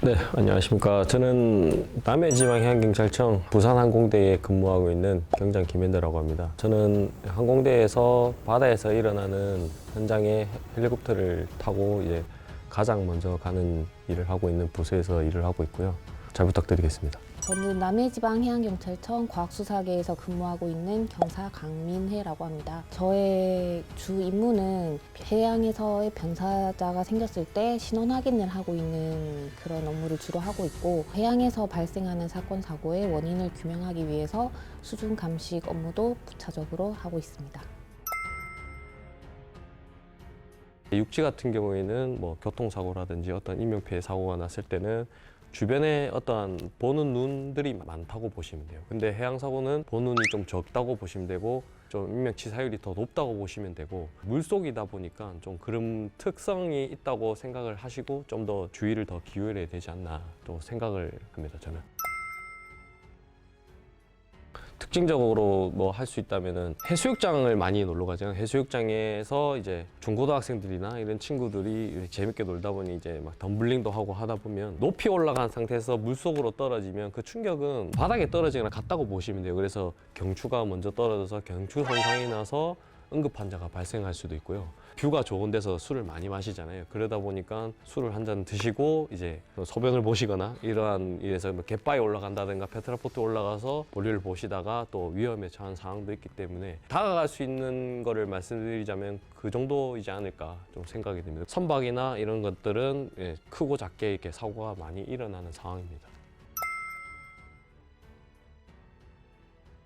네, 안녕하십니까. 저는 남해지방해양경찰청 부산항공대에 근무하고 있는 경장 김현대라고 합니다. 저는 항공대에서 바다에서 일어나는 현장에 헬리콥터를 타고 이제 가장 먼저 가는 일을 하고 있는 부서에서 일을 하고 있고요. 잘 부탁드리겠습니다. 저는 남해지방해양경찰청 과학수사계에서 근무하고 있는 경사 강민혜라고 합니다. 저의 주 임무는 해양에서의 변사자가 생겼을 때 신원 확인을 하고 있는 그런 업무를 주로 하고 있고, 해양에서 발생하는 사건 사고의 원인을 규명하기 위해서 수중 감식 업무도 부차적으로 하고 있습니다. 육지 같은 경우에는 뭐 교통사고라든지 어떤 인명피해 사고가 났을 때는 주변에 어떠한 보는 눈들이 많다고 보시면 돼요. 근데 해양사고는 보는 눈이 좀 적다고 보시면 되고, 좀 인명치사율이 더 높다고 보시면 되고, 물속이다 보니까 좀 그런 특성이 있다고 생각을 하시고 좀 더 주의를 더 기울여야 되지 않나 또 생각을 합니다, 저는. 특징적으로 뭐 할 수 있다면은 해수욕장을 많이 놀러 가잖아요. 해수욕장에서 이제 중고등학생들이나 이런 친구들이 재밌게 놀다 보니 이제 막 덤블링도 하고 하다 보면 높이 올라간 상태에서 물속으로 떨어지면 그 충격은 바닥에 떨어지거나 같다고 보시면 돼요. 그래서 경추가 먼저 떨어져서 경추 손상이 나서 응급 환자가 발생할 수도 있고요. 뷰가 좋은 데서 술을 많이 마시잖아요. 그러다 보니까 술을 한 잔 드시고 이제 소변을 보시거나 이러한 일에서 뭐 갯바위 올라간다든가 페트라포트 올라가서 볼일을 보시다가 또 위험에 처한 상황도 있기 때문에 다가갈 수 있는 거를 말씀드리자면 그 정도이지 않을까 좀 생각이 듭니다. 선박이나 이런 것들은 크고 작게 이렇게 사고가 많이 일어나는 상황입니다.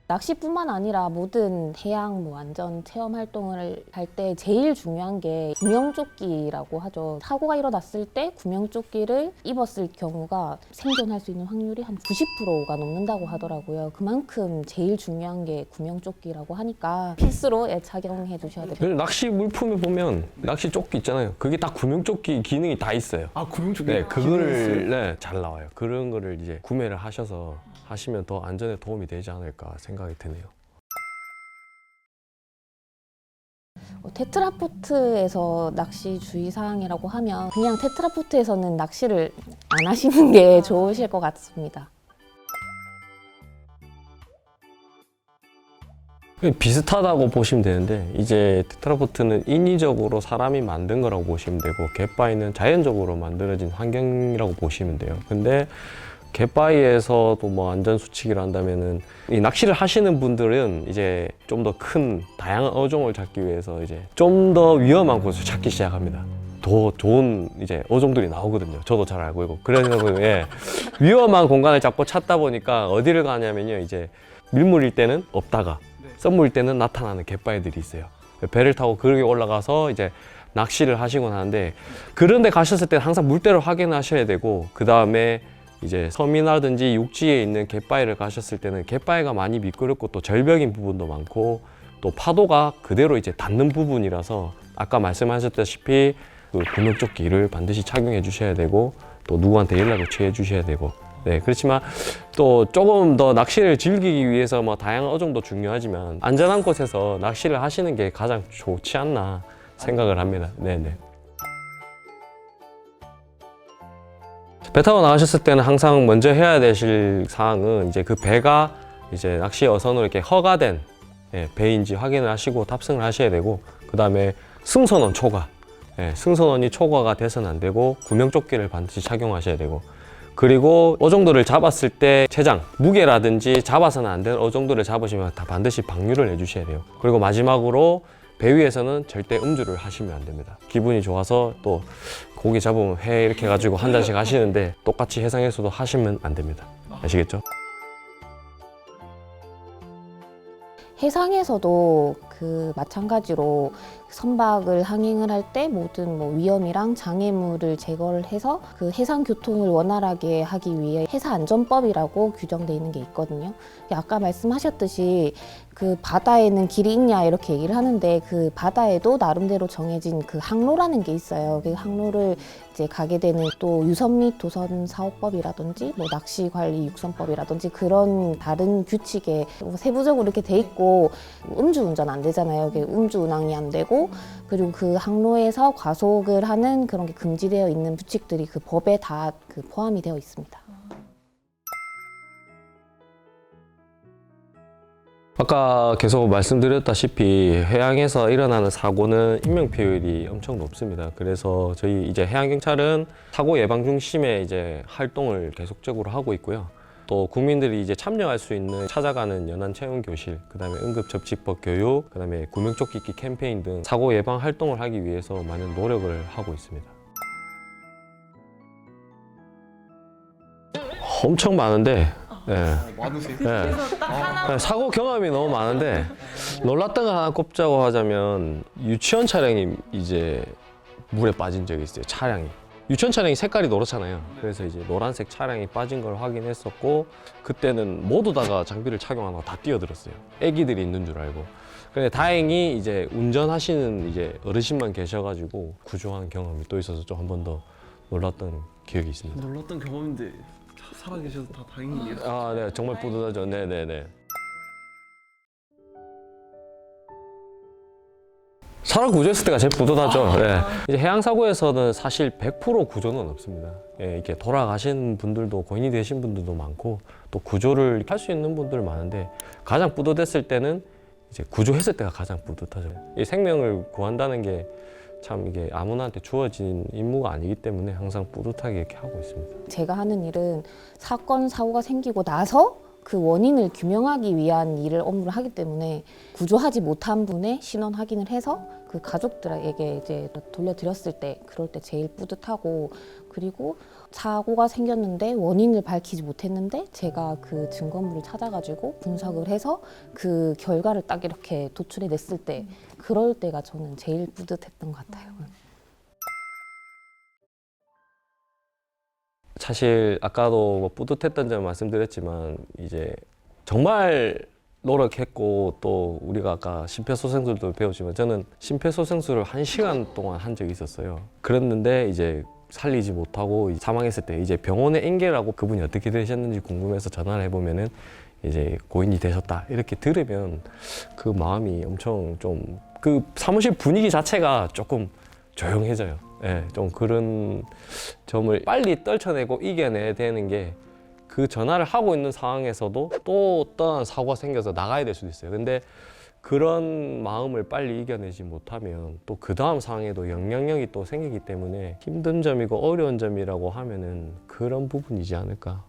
낚시뿐만 아니라 모든 해양 안전 체험 활동을 할 때 제일 중요한 게 구명조끼라고 하죠. 사고가 일어났을 때 구명조끼를 입었을 경우가 생존할 수 있는 확률이 한 90%가 넘는다고 하더라고요. 그만큼 제일 중요한 게 구명조끼라고 하니까 필수로 착용해 주셔야 돼요. 낚시 물품에 보면 낚시 조끼 있잖아요. 그게 다 구명조끼 기능이 다 있어요. 아, 구명조끼. 네, 그거를 잘 나와요. 그런 거를 이제 구매를 하셔서 하시면 더 안전에 도움이 되지 않을까 생각이 드네요. 테트라포트에서 낚시 주의사항이라고 하면 그냥 테트라포트에서는 낚시를 안 하시는 게 좋으실 것 같습니다. 비슷하다고 보시면 되는데, 이제 테트라포트는 인위적으로 사람이 만든 거라고 보시면 되고, 갯바위는 자연적으로 만들어진 환경이라고 보시면 돼요. 근데 갯바위에서도 뭐 안전수칙이라 한다면은 이 낚시를 하시는 분들은 이제 좀 더 큰 다양한 어종을 잡기 위해서 이제 좀 더 위험한 곳을 찾기 시작합니다. 더 좋은 이제 어종들이 나오거든요. 저도 잘 알고 있고. 그래서 위험한 공간을 자꾸 찾다 보니까 어디를 가냐면요, 이제 밀물일 때는 없다가 썸물일 때는 나타나는 갯바위들이 있어요. 배를 타고 거기 올라가서 이제 낚시를 하시곤 하는데, 그런 데 가셨을 때는 항상 물때를 확인하셔야 되고, 그 다음에 이제 섬이라든지 육지에 있는 갯바위를 가셨을 때는 갯바위가 많이 미끄럽고 또 절벽인 부분도 많고 또 파도가 그대로 이제 닿는 부분이라서 아까 말씀하셨다시피 그 구명조끼를 반드시 착용해 주셔야 되고, 또 누구한테 연락을 취해 주셔야 되고, 네, 그렇지만 또 조금 더 낚시를 즐기기 위해서 뭐 다양한 어종도 중요하지만 안전한 곳에서 낚시를 하시는 게 가장 좋지 않나 생각을 합니다. 네네. 배 타고 나가셨을 때는 항상 먼저 해야 되실 사항은 이제 그 배가 이제 낚시 어선으로 이렇게 허가된 배인지 확인을 하시고 탑승을 하셔야 되고, 그 다음에 승선원 초과, 승선원이 초과가 돼서는 안 되고 구명조끼를 반드시 착용하셔야 되고, 그리고 어종들을 잡았을 때 체장, 무게라든지 잡아서는 안 되는 어종들을 잡으시면 다 반드시 방류를 해주셔야 돼요. 그리고 마지막으로 배 위에서는 절대 음주를 하시면 안 됩니다. 기분이 좋아서 또 고기 잡으면 회 이렇게 해가지고 한 잔씩 하시는데 똑같이 해상에서도 하시면 안 됩니다. 아시겠죠? 해상에서도 마찬가지로 선박을 항행을 할 때 모든 위험이랑 장애물을 제거를 해서 그 해상 교통을 원활하게 하기 위해 해사안전법이라고 규정되어 있는 게 있거든요. 아까 말씀하셨듯이 그 바다에는 길이 있냐 이렇게 얘기를 하는데, 그 바다에도 나름대로 정해진 그 항로라는 게 있어요. 그 항로를 이제 가게 되는 또 유선 및 도선 사업법이라든지 낚시관리 육선법이라든지 그런 다른 규칙에 세부적으로 이렇게 돼 있고, 음주운전 안 되잖아요. 이게 음주 운항이 안 되고 그리고 그 항로에서 과속을 하는 그런 게 금지되어 있는 규칙들이 그 법에 다 그 포함이 되어 있습니다. 아까 계속 말씀드렸다시피 해양에서 일어나는 사고는 인명피해율이 엄청 높습니다. 그래서 저희 이제 해양경찰은 사고 예방 중심의 이제 활동을 계속적으로 하고 있고요. 또 국민들이 이제 참여할 수 있는 찾아가는 연안 체험 교실, 그다음에 응급접지법 교육, 그다음에 구명조끼 입기 캠페인 등 사고 예방 활동을 하기 위해서 많은 노력을 하고 있습니다. 엄청 많은데. 네. 많으세요? 네. 그래서 딱 하나 사고 경험이 너무 많은데 놀랐던 거 하나 꼽자고 하자면 유치원 차량이 이제 물에 빠진 적이 있어요. 차량이. 유치원 차량이 색깔이 노랗잖아요. 그래서 이제 노란색 차량이 빠진 걸 확인했었고 그때는 모두 다가 장비를 착용하고 다 뛰어들었어요. 애기들이 있는 줄 알고. 근데 다행히 이제 운전하시는 이제 어르신만 계셔가지고 구조한 경험이 또 있어서 좀 한 번 더 놀랐던 기억이 있습니다. 놀랐던 경험인데 살아계셔서 다 다행이에요. 아, 네, 정말 뿌듯하죠. 네네네. 사람 구조했을 때가 제일 뿌듯하죠. 네. 이제 해양 사고에서는 사실 100% 구조는 없습니다. 예, 이렇게 돌아가신 분들도 고인이 되신 분들도 많고 또 구조를 할 수 있는 분들 많은데 가장 뿌듯했을 때는 이제 구조했을 때가 가장 뿌듯하죠. 이 생명을 구한다는 게 참 이게 아무나한테 주어진 임무가 아니기 때문에 항상 뿌듯하게 이렇게 하고 있습니다. 제가 하는 일은 사건, 사고가 생기고 나서 그 원인을 규명하기 위한 일을 업무를 하기 때문에 구조하지 못한 분의 신원 확인을 해서 그 가족들에게 이제 돌려드렸을 때 그럴 때 제일 뿌듯하고 그리고 사고가 생겼는데 원인을 밝히지 못했는데 제가 그 증거물을 찾아가지고 분석을 해서 그 결과를 딱 이렇게 도출해 냈을 때 그럴 때가 저는 제일 뿌듯했던 것 같아요. 사실 아까도 뭐 뿌듯했던 점 말씀드렸지만 이제 정말 노력했고 또 우리가 아까 심폐소생술도 배웠지만 저는 심폐소생술을 1시간 동안 한 적이 있었어요. 그랬는데 이제 살리지 못하고 사망했을 때 이제 병원에 인계라고 그분이 어떻게 되셨는지 궁금해서 전화를 해보면은 이제 고인이 되셨다 이렇게 들으면 그 마음이 엄청 좀 그 사무실 분위기 자체가 조금 조용해져요. 예, 좀 그런 점을 빨리 떨쳐내고 이겨내야 되는 게 그 전화를 하고 있는 상황에서도 또 어떤 사고가 생겨서 나가야 될 수도 있어요. 근데 그런 마음을 빨리 이겨내지 못하면 또 그 다음 상황에도 영향력이 또 생기기 때문에 힘든 점이고 어려운 점이라고 하면은 그런 부분이지 않을까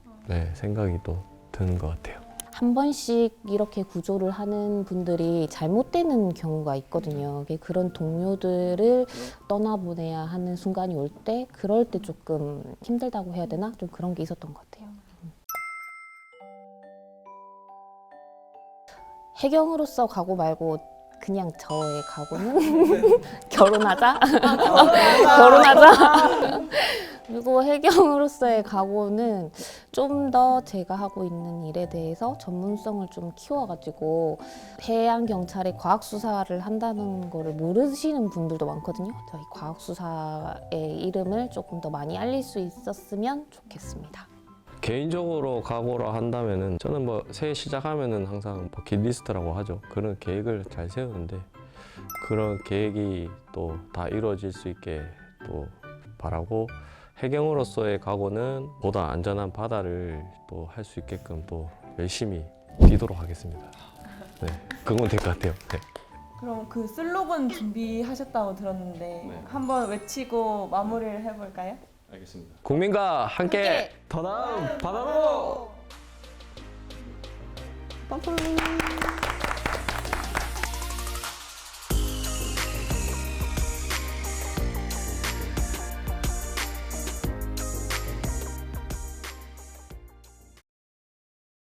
생각이 또 드는 것 같아요. 한 번씩 이렇게 구조를 하는 분들이 잘못되는 경우가 있거든요. 그런 동료들을 떠나보내야 하는 순간이 올 때 그럴 때 조금 힘들다고 해야 되나? 좀 그런 게 있었던 것 같아요. 해경으로서 각오 말고 그냥 저의 각오는 결혼하자. 결혼하자. 그리고 해경으로서의 각오는 좀 더 제가 하고 있는 일에 대해서 전문성을 좀 키워가지고 해양 경찰의 과학 수사를 한다는 거를 모르시는 분들도 많거든요. 저희 과학 수사의 이름을 조금 더 많이 알릴 수 있었으면 좋겠습니다. 개인적으로 각오를 한다면은 저는 뭐 새해 시작하면은 항상 버킷리스트라고 하죠. 그런 계획을 잘 세우는데 그런 계획이 또 다 이루어질 수 있게 또 바라고 해경으로서의 각오는 보다 안전한 바다를 또 할 수 있게끔 또 열심히 뛰도록 하겠습니다. 네, 그건 될 것 같아요. 네. 그럼 그 슬로건 준비하셨다고 들었는데 한번 외치고 마무리를 해볼까요? 알겠습니다. 국민과 함께 더 나은 바다로! 빠밤.